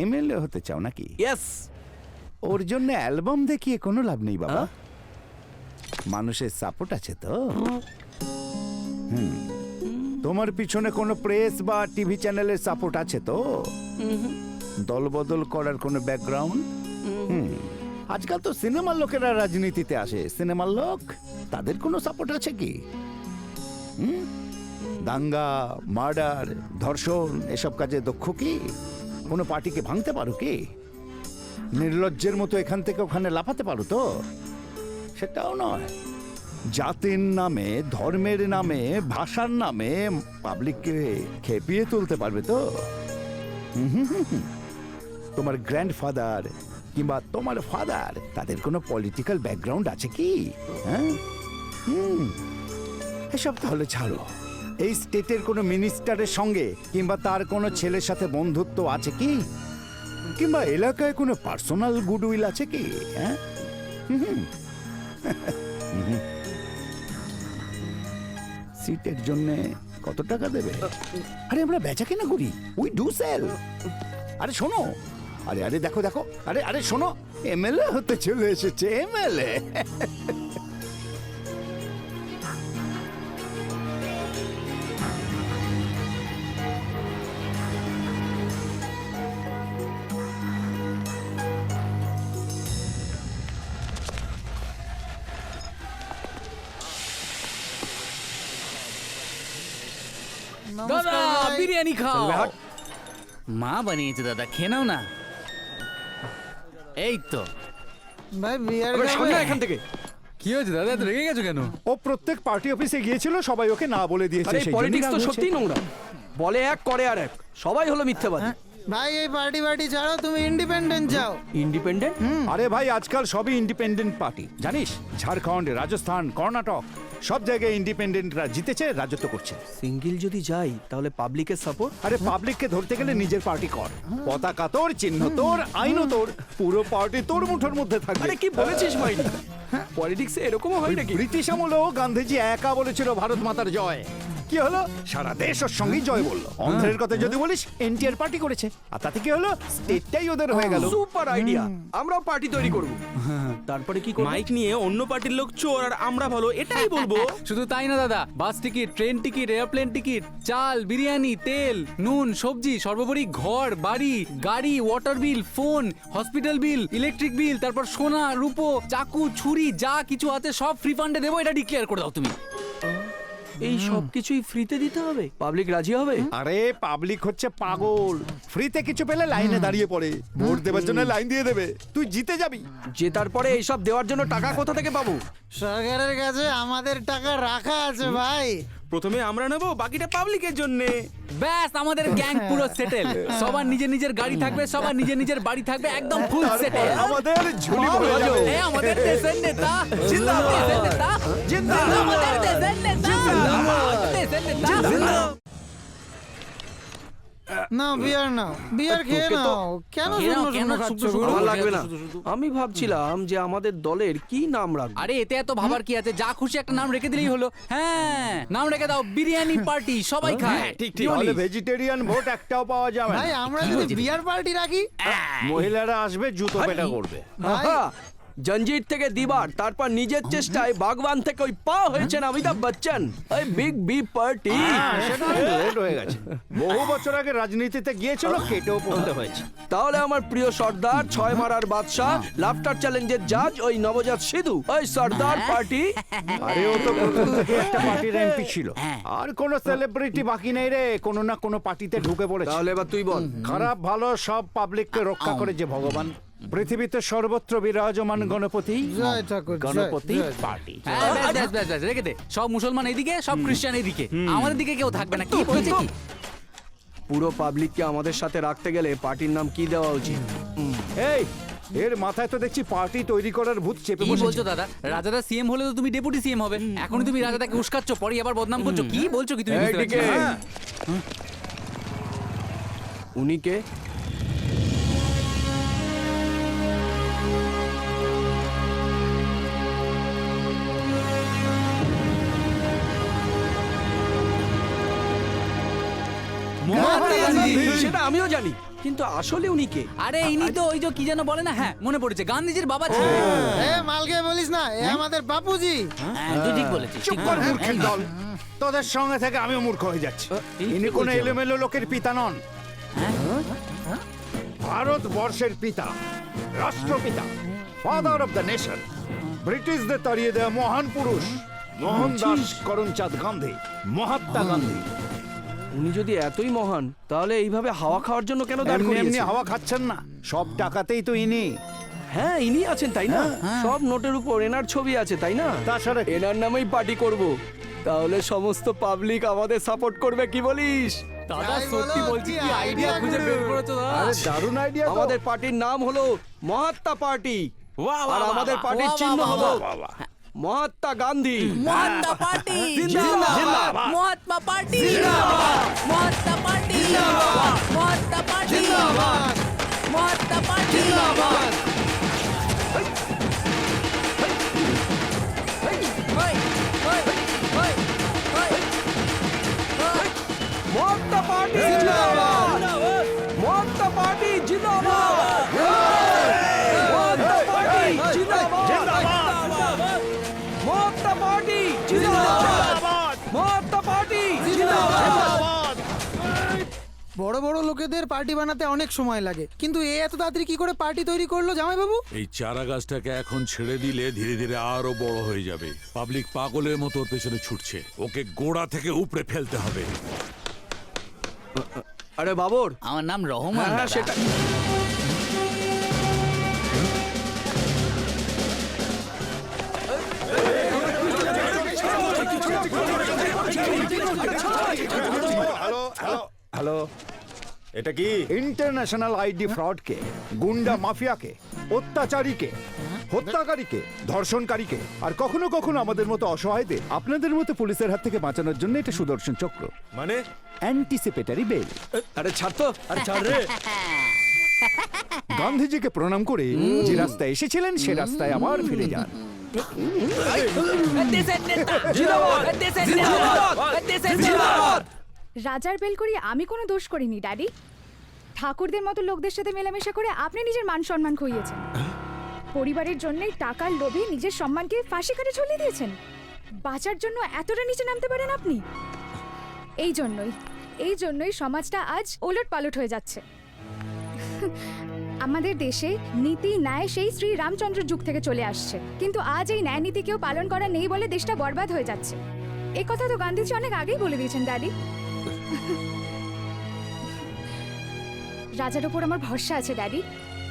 MLA হতে চাও নাকি? ইয়েস। ওর জন্য অ্যালবাম দেখিয়ে কোনো লাভ নেই বাবা। মানুষের সাপোর্ট আছে তো। তোমার পিছনে কোনো প্রেস বা টিভি চ্যানেলের সাপোর্ট আছে তো? দলবদল করার কোনো ব্যাকগ্রাউন্ড? আজকাল তো সিনেমার লোকেরা রাজনীতিতে আসে। সিনেমার লোক, তাদের কোনো সাপোর্ট আছে কি? দাঙ্গা, মার্ডার, ধর্ষণ এসব কাজে দক্ষ কি? কোনো পার্টিকে ভাঙতে পারো কি? নির্লজ্জের মতো এখান থেকে ওখানে লাফাতে পারো তো? সেটাও নয়। জাতির নামে, ধর্মের নামে, ভাষার নামে পাবলিককে খেপিয়ে তুলতে পারবে তো? তোমার গ্র্যান্ডফাদার কিংবা তোমার ফাদার, তাদের কোনো পলিটিক্যাল ব্যাকগ্রাউন্ড আছে কি? হ্যাঁ, এসব তাহলে ছাড়ো। এই স্টেটের কোনো মিনিস্টারের সঙ্গে কিংবা তার কোনো ছেলের সাথে বন্ধুত্ব আছে কি? কিংবা এলাকায় কোনো পার্সোনাল গুডউইল আছে কি? হ্যাঁ, সিটের জন্য কত টাকা দেবে? আরে আমরা বেচা কেনা করি, উই ডু সেল। আরে শোনো, আরে আরে দেখো দেখো, আরে আরে শোনো, এমএলএ হতে চলে এসেছে, এমএলএ। দাদা বিরিয়ানি খাও। মা বানিয়েছে দাদা, খেয়ে নাও না। এই তো ভাই বিয়ার সামনে এখান থেকে। কি হয়েছে দাদা, এত রেগে গেছো কেন? ও প্রত্যেক পার্টি অফিসে গিয়েছিল, সবাই ওকে না বলে দিয়েছে। আরে সেই জন্যই পলিটিক্স রাগ তো হয়েছে। সত্যিই নোংরা। বলে এক করে আর এক, সবাই হলো মিথ্যাবাদী। ভাই এই পার্টি ছাড়াও তুমি ইন্ডিপেন্ডেন্ট যাও। ইন্ডিপেন্ডেন্ট? আরে ভাই আজকাল সবই ইন্ডিপেন্ডেন্ট পার্টি, জানিস? ঝাড়খণ্ড, রাজস্থান, কর্ণাটক সব জায়গায় ইন্ডিপেন্ডেন্টরা জিতেছে, রাজত্ব করছে। সিঙ্গেল যদি যাই তাহলে পাবলিকের সাপোর্ট? আরে পাবলিককে ধরতে গেলে নিজের পার্টি কর। পতাকা তোর, চিহ্ন তোর, আইনও তোর, পুরো পার্টি তোর মুঠোর মধ্যে থাকবে। আরে কি বলেছিস ভাই? পলিটিক্সে এরকমও হয় নাকি? ব্রিটিশ আমলেও গান্ধীজি একা বলেছিল ভারত মাতার জয়। কি হলো? সারা দেশ ওর সঙ্গেই জয় বললো। অন্ধ্রের কথা যদি বলিস, এনটিআর পার্টি করেছে, আর তাতে কি হলো? স্টেটটাই ওদের হয়ে গেল। সুপার আইডিয়া, আমরাও পার্টি তৈরি করব। তারপরে কি করব? মাইক নিয়ে অন্য পার্টির লোক চোর আর আমরা ভালো, এটাই বলবো। শুধু তাই না দাদা, বাস ticket, train ticket, airplane ticket, চাল, বিরিয়ানি, তেল, নুন, সবজি, সর্বোপরি ঘর, বাড়ি, গাড়ি, ওয়াটার বিল, ফোন, হসপিটাল বিল, ইলেকট্রিক বিল, তারপর সোনা, রূপো, চাকু, ছুরি, যা কিছু আছে সব ফ্রি ফান্ডে দেবো, এটা ডিক্লেয়ার করে দাও তুমি। এই সব কিছুই ফ্রিতে দিতে হবে? পাবলিক রাজি হবে? আরে পাবলিক হচ্ছে পাগল, ফ্রিতে কিছু পেলে লাইনে দাঁড়িয়ে পড়ে, ভোট দেওয়ার জন্য লাইন দিয়ে দেবে। তুই জিতে যাবি। জেতার পরে এইসব দেওয়ার জন্য টাকা কোথা থেকে পাবো? সরকারের কাছে আমাদের টাকা রাখা আছে ভাই। প্রথমে আমরা নেবো, বাকিটা পাবলিকের জন্য। ব্যাস, আমাদের গ্যাং পুরো সেটেল। সবার নিজের নিজের গাড়ি থাকবে, সবার নিজের নিজের বাড়ি থাকবে, একদম ফুল সেটেল। আমাদের ঝুলি ভরে যাবে। এই আমাদের দেশের নেতা জিন্দাবাদ। দেশের নেতা জিন্দাবাদ। আমাদের দেশের নেতা দেশের নেতা। না বিয়ার নাও, বিয়ার খেয়ে তোকে তো- নাও। কেন খেয়ে নাও, শুকনো কেন শুকনো খাচ্ছ শুকনো শুকনো? গুরু? আমার লাগবে না। শুধু। আমি ভাবছিলাম যে আমাদের দলের কি নাম রাখবো। আরে এতে এত ভাবার কি আছে, যা খুশি একটা নাম রেখে দিলেই হলো। হ্যাঁ, নাম রেখে দাও বিরিয়ানি পার্টি, সবাই খায়। ঠিক কি তাহলে বলিস? ভেজিটেরিয়ান ভোট একটাও পাওয়া যাবে না। ভাই আমরা যদি বিয়ার পার্টি রাখি, মহিলারা আসবে, জুতো পেটা করবে। ভাই আহা, জঞ্জির থেকে দিবার, তারপর নিজের চেষ্টায় বাগবান থেকে ওই পা হয়েছেন অমিতাভ বচ্চন। এই বিগ বি পার্টি। সেটা লেট হয়ে গেছে। বহু বছর আগে রাজনীতিতে গিয়েছিল, কেটেও পড়তে হয়েছে। তাহলে আমার প্রিয় সর্দার, ছয় মারার বাদশাহ, লাফটার চ্যালেঞ্জের জাজ, ওই নবজাত সিধু, ওই সর্দার পার্টি। আরে ও তো প্রথম থেকে একটা পার্টির এমপি ছিল। আর কোন সেলিব্রিটি বাকি নেই রে, কোন না কোন পার্টিতে ঢুকে পড়েছে। তাহলে এবার তুই বল। খারাপ ভালো সব পাবলিককে রক্ষা করে যে ভগবান। পৃথিবীতে সর্বত্র বিরাজমান গণপতি, জয় ঠাকুর, জয়, গণপতি জয়। পার্টি। হ্যাঁ, ব্যাস, ব্যাস, ব্যাস, রেখে দে। সব মুসলমান এইদিকে, সব খ্রিস্টান এইদিকে, আমাদের দিকে কেউ থাকবে না। কি বলছে কি? পুরো পাবলিককে আমাদের সাথে রাখতে গেলে পার্টির নাম কি দেওয়া উচিত? এই এর মাথায় তো দেখছি পার্টি তৈরি করার ভূত চেপে কি বসেছে। বলছো দাদা? রাজাদা সিএম হলে তো তুমি ডেপুটি সিএম হবে। এখনই তুমি রাজাদাকে উস্কাচ্ছ, পরে আবার বদনাম করছো। কি বলছো কি তুমি? বুঝতে পারছি এইদিকে। না। উনি কে? মহাত্মা গান্ধী। সেটা আমিও জানি, কিন্তু আসলে উনি কে? আরে ইনি তো ওই যে কি যেন বলে না, হ্যাঁ মনে পড়েছে, গান্ধীজির বাবা ছিলেন। এ মালকে বলিস না, এ আমাদের বাপুজি। হ্যাঁ, তুই ঠিক বলেছিস। চুপ কর মূর্খের দল, তোদের সঙ্গে থেকে আমিও মূর্খ হয়ে যাচ্ছি। ইনি কোনো এলোমেলো লোকের পিতা নন, ভারতবর্ষের পিতা, রাষ্ট্রপিতা, ফাদার অফ দ্য নেশন, ব্রিটিশদের তাড়িয়ে দেওয়া মহান পুরুষ মোহনদাস করমচাঁদ গান্ধী, মহাত্মা গান্ধী। উনি যদি এতই মহান, তাহলে এইভাবে হাওয়া খাওয়ার জন্য কেন দাঁড় এমনি এমনি করিয়েছে? হাওয়া খাচ্ছেন না, সব টাকাতেই তো ইনি। হ্যাঁ, ইনি আছেন তাই না? সব নোটের উপর এনার ছবি আছে তাই না? তাছাড়া এনার নামেই পার্টি করব, তাহলে সমস্ত পাবলিক আমাদের সাপোর্ট করবে, কি বলিস? দাদা তাই সত্যি বলো, বলছি, কি কি আইডিয়া idea খুঁজে গুলো। বের করেছো দাদা। আরে দারুণ আইডিয়া। আমাদের পার্টির নাম হলো মহাত্মা পার্টি, বাহ, বাহ, আর বাহ, আমাদের বাহ। পার্টির বাহ, চিহ্ন বাহ, হলো বাহ। মহাত্মা গান্ধী। মহাত্মা পার্টি জিন্দাবাদ। Mahatma party Mahatma party Mahatma party Mahatma party Mahatma party জিন্দাবাদ। মহাত্মা পার্টি জিন্দাবাদ। মহাত্মা পার্টি জিন্দাবাদ। মহাত্মা পার্টি জিন্দাবাদ। মহাত্মা পার্টি জিন্দাবাদ। বড় বড় লোকেদের পার্টি বানাতে অনেক সময় লাগে, কিন্তু এ এত তাড়াতাড়ি কি করে পার্টি তৈরি করলো জামাইবাবু? এই চারা গাছটাকে এখন ছেড়ে দিলে ধীরে ধীরে আরো বড় হয়ে যাবে। পাবলিক পাগলের মতো ওর পেছনে ছুটছে, ওকে গোড়া থেকে উপড়ে ফেলতে হবে। আরে বাবর, আমার নাম রহমান হ্যাঁ দাদা। সেটা হ্যালো, এটা কি? ইন্টারন্যাশনাল আইডি ফ্রডকে, গুন্ডা মাফিয়াকে, অত্যাচারীকে, হত্যাকারীকে, ধর্ষণকারীকে আর কখনো কখনো আমাদের মতো অসহায়দের আপনাদের মতো পুলিশের হাত থেকে বাঁচানোর জন্য এটা সুদর্শন চক্র, মানে অ্যান্টিসিপেটরি বেল। আরে ছাড় তো, আরে ছাড় রে। গান্ধীজিকে প্রণাম করে যে রাস্তায় এসেছিলেন সে রাস্তায় আবার ফিরে যান। রাজার বেল করি আমি কোনো দোষ করিনি ড্যাডি। ঠাকুরদের মতো লোকদের সাথে মেলামেশা করে আপনি নিজের মান সম্মান খুইয়েছেন। পরিবারের জন্যই টাকার লোভে নিজের সম্মানকে ফাঁসি কাটে ঝুলিয়ে দিয়েছেন। বাঁচার জন্য এতটা নিচে নামতে পারেন আপনি? এই জন্যই সমাজটা আজ ওলট পালট হয়ে যাচ্ছে। আমাদের দেশে নীতি ন্যায় সেই শ্রী রামচন্দ্রের যুগ থেকে চলে আসছে, কিন্তু আজ এই ন্যায় নীতি কেউ পালন করা নেই বলে দেশটা বরবাদ হয়ে যাচ্ছে। এই কথা তো গান্ধীজি অনেক আগেই বলে দিয়েছেন ড্যাডি। রাজার ওপর আমার ভরসা আছে ড্যাডি।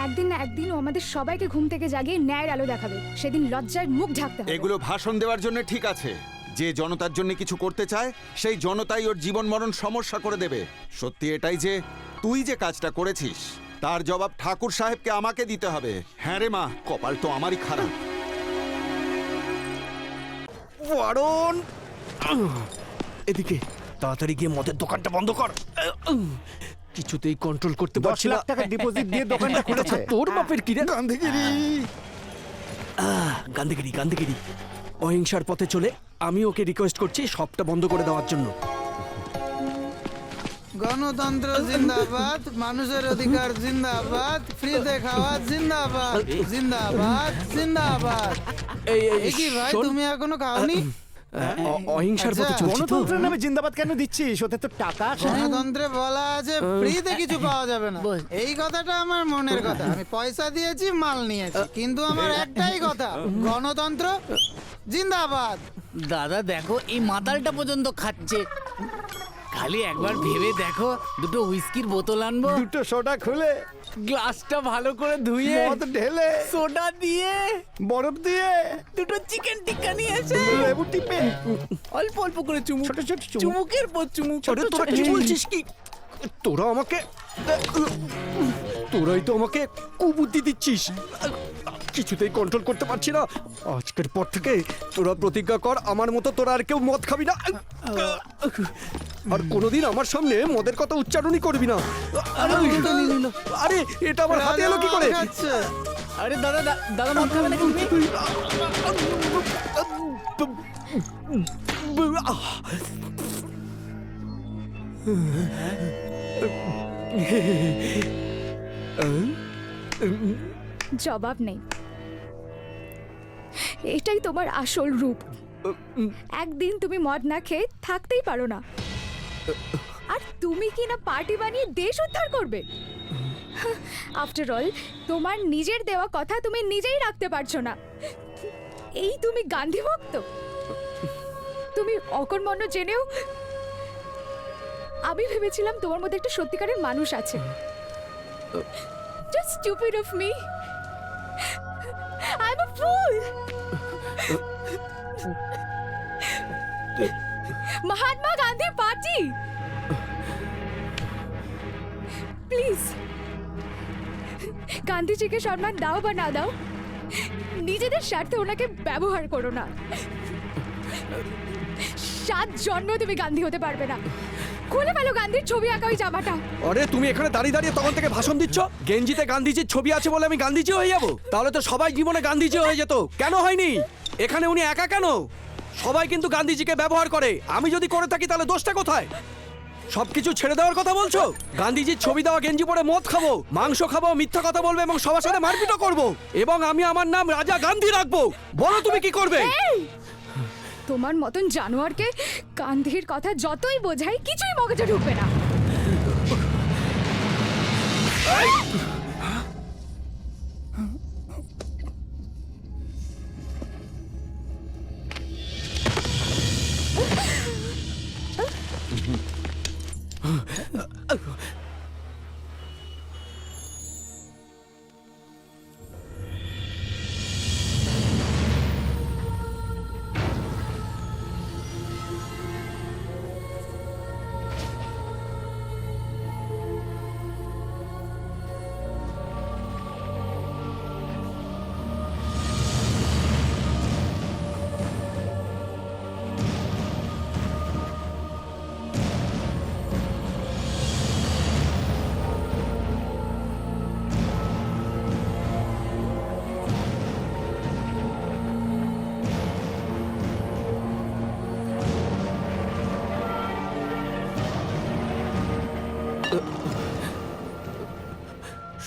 একদিন না একদিন ও আমাদের সবাইকে ঘুম থেকে জাগিয়ে ন্যায়ের আলো দেখাবে। সেদিন লজ্জায় মুখ ঢাকতে হবে। এগুলো ভাষণ দেওয়ার জন্য ঠিক আছে, যে জনতার জন্য কিছু করতে চায় সেই জনতাই ওর জীবন মরণ সমস্যা করে দেবে। সত্যি এটাই যে তুই যে কাজটা করেছিস তার জবাব ঠাকুর সাহেবকে আমাকে দিতে হবে। হ্যাঁ রে মা, কপাল তো আমারই খারাপ। ওয়ারন, এদিকে তাড়াতাড়ি গিয়ে মদের দোকানটা বন্ধ কর। কিছুতেই কন্ট্রোল করতে 10 পারছি না। লাখ টাকা ডিপোজিট দিয়ে দোকানটা খুলেছে। তোর বাপের কি রে? গান্ধীগিরি। গান্ধীগিরি গান্ধীগিরি। অহিংসার পথে চলে আমি ওকে রিকোয়েস্ট করছি সবটা বন্ধ করে দেওয়ার জন্য। গণতন্ত্র জিন্দাবাদ, মানুষের অধিকার জিন্দাবাদ, ফ্রিতে খাওয়া জিন্দাবাদ, জিন্দাবাদ জিন্দাবাদ। এই এ কি ভাই, শোন, তুমি এখনো খাওনি? অহিংসার পথে আচ্ছা, চলছি তো। গণতন্ত্রের নামে জিন্দাবাদ কেন দিচ্ছিস? ওতে তো টাকা আসে না। গণতন্ত্রে বলা আছে ফ্রিতে কিছু পাওয়া যাবে না। এই কথাটা আমার মনের কথা। আমি পয়সা দিয়েছি, মাল নিয়েছি, কিন্তু আমার একটাই কথা, গণতন্ত্র জিন্দাবাদ। দাদা দেখো, এই মাতালটা পর্যন্ত খাচ্ছে। খালি একবার ভেবে দেখো, দুটো হুইস্কির বোতল আনবো, দুটো সোডা খুলে, গ্লাসটা ভালো করে ধুয়ে, মদ ঢেলে, সোডা দিয়ে, বরফ দিয়ে, দুটো চিকেন টিক্কা নিয়ে এসে লেবু টিপে, অল্প অল্প করে চুমুক, ছোট ছোট চুমুক। চুমুকের পর চুমুক। আরে তোরা কি বলছিস কি? তোরাই তো আমাকে কুবুদ্ধি দিচ্ছিস। কিছুতেই কন্ট্রোল করতে পারছি না। আজকের পর থেকে তোরা প্রতিজ্ঞা কর আমার মতো তোরা আর কেউ মদ খাবি না, আর কোনোদিন আমার সামনে মদের কথা উচ্চারণই করবি না। আরে এটা আমার হাতে এলো কি করে? রাজা মাল খাচ্ছে। আরে দাদা দাদা মদ খাবে নাকি তুমি? জবাব নেই। এটাই তোমার আসল রূপ। একদিন তুমি মদ না খেয়ে থাকতেই পারো না, আর তুমি কি না পার্টি বানিয়ে দেশ উদ্ধার করবে? আফটার অল তোমার নিজের দেওয়া কথা তুমি নিজেই রাখতে পারছো না। এই তুমি গান্ধী ভক্ত? তুমি অকর্মণ্য জেনেও আমি ভেবেছিলাম তোমার মধ্যে একটা সত্যিকারের মানুষ আছে। Just stupid of me. I'm a fool. Mahatma Gandhi party, please গান্ধীজিকে সম্মান দাও বা না দাও, নিজেদের স্বার্থে ওনাকে ব্যবহার করো না। 7 জন্ম তুমি গান্ধী হতে পারবে না। খুলে ফেলো গান্ধীর ছবি আঁকা ওই জামাটা। আরে তুমি এখানে দাঁড়িয়ে দাঁড়িয়ে তখন থেকে ভাষণ দিচ্ছ, গেঞ্জিতে গান্ধীজির ছবি আছে বলে আমি গান্ধীজি হয়ে যাব? তাহলে তো সবাই জীবনে গান্ধীজি হয়ে যেত, কেন হয়নি? এখানে উনি একা কেন? সবাই কিন্তু গান্ধীজিকে ব্যবহার করে। আমি যদি করে থাকি তাহলে দোষটা কোথায়? সবকিছু ছেড়ে দেওয়ার কথা বলছো? গান্ধীজির ছবি দেওয়া গেঞ্জি পরে মদ খাবো, মাংস খাবো, মিথ্যা কথা বলবো এবং সবার সাথে মারপিটও করবো, এবং আমি আমার নাম রাজা গান্ধী রাখবো। বলো তুমি কি করবে? তোমার মতন জানোয়ারকে গান্ধীর কথা যতই বোঝাই কিছুই মগজে ঢুকবে না।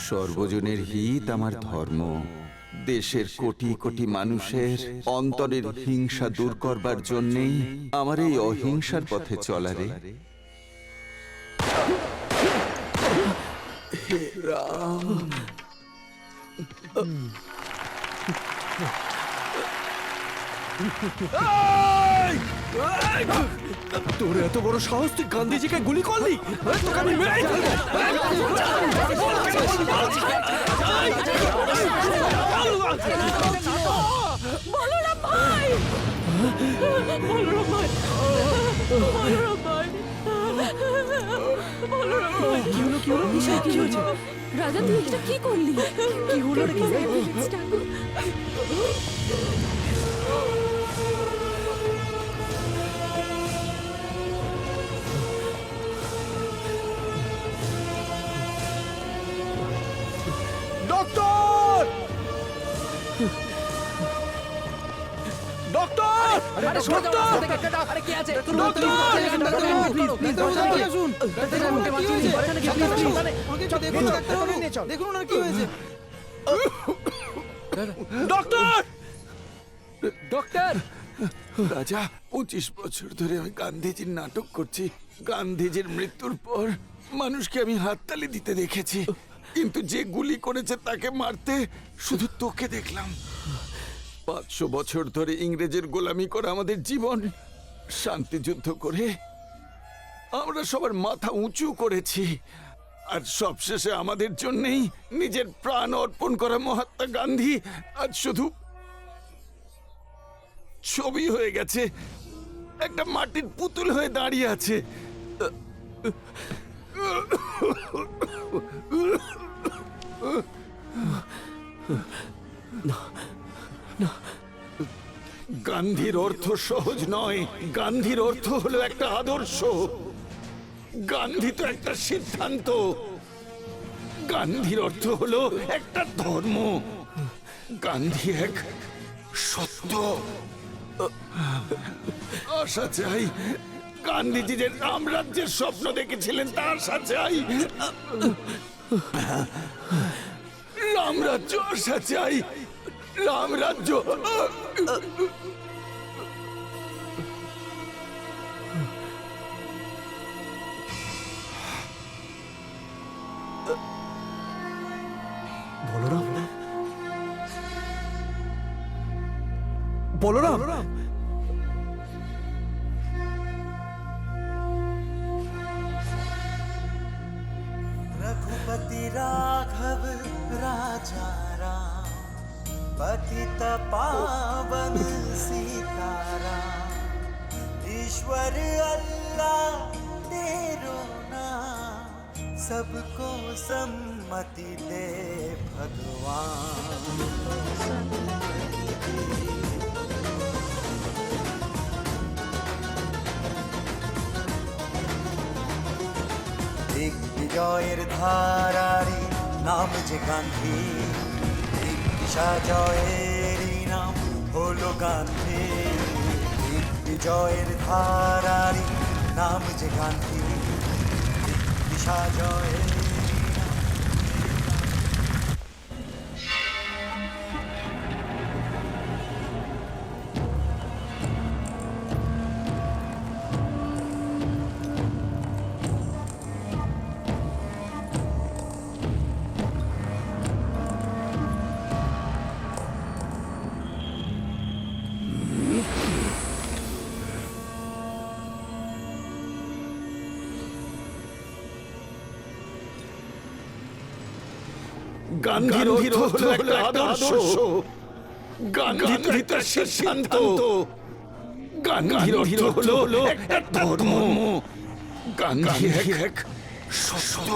সর্বজনের হিত আমার ধর্ম। দেশের কোটি কোটি মানুষের অন্তরের হিংসা দূর করবার জন্যেই আমার এই অহিংসার পথে চলা রে। হে রাম। তোর এত বড় সাহস, তুই গান্ধীজিকে গুলি করলি? তোকে আমি মেরেই ফেলবো। বলরাম ভাই, বলরাম ভাই, বলরাম ভাই, বলরাম ভাই, কি হলো? কি হলো? কি হয়েছে? রাজা তুই এটা কি করলি? কি হলো রে? ডক্টর! ডক্টর! আরে কি আছে? দেখুন ওনার কি হয়েছে। ডক্টর! ডক্টর! রাজা, 25 বছর ধরে আমি গান্ধীজির নাটক করছি। গান্ধীজির মৃত্যুর পর মানুষকে আমি হাততালি দিতে দেখেছি, কিন্তু যে গুলি করেছে তাকে মারতে শুধু তোকে দেখলাম। 500 বছর ধরে ইংরেজের গোলামি করা আমাদের জীবন, শান্তিযুদ্ধ করে আমরা সবার মাথা উঁচু করেছি, আর সবশেষে আমাদের জন্যই নিজের প্রাণ অর্পণ করা মহাত্মা গান্ধী আজ শুধু ছবি হয়ে গেছে, একটা মাটির পুতুল হয়ে দাঁড়িয়ে আছে। গান্ধীর অর্থ সহজ নয়, গান্ধীর অর্থ হলো একটা আদর্শ। গান্ধী তো একটা সিদ্ধান্ত, গান্ধীর অর্থ হলো একটা ধর্ম, গান্ধী এক সত্য। আশা চাই গান্ধীজি যে রামরাজ্যের স্বপ্ন দেখেছিলেন তার সাচাই, রামরাজ্য সাচাই, রামরাজ্য। বলরাম, रघुपति राघव राजा राम पतित पावन सीताराम ईश्वर अल्लाह तेरो नाम सबको सम्मति दे भगवान। দিগ্বিজয়ের ধারারি নাম যে গান্ধী, দিগ্বিষা জয়েরই নাম হলো গান্ধী। দিগ্বিজয়ের ধারারি নাম যে গান্ধী, দিগ্বিষা জয়ের গান্ধীর অর্থ হলো একটা আদর্শ, গান্ধী তো একটা সিদ্ধান্ত, গান্ধীর অর্থ হলো একটা ধর্ম, গান্ধী এক সত্য,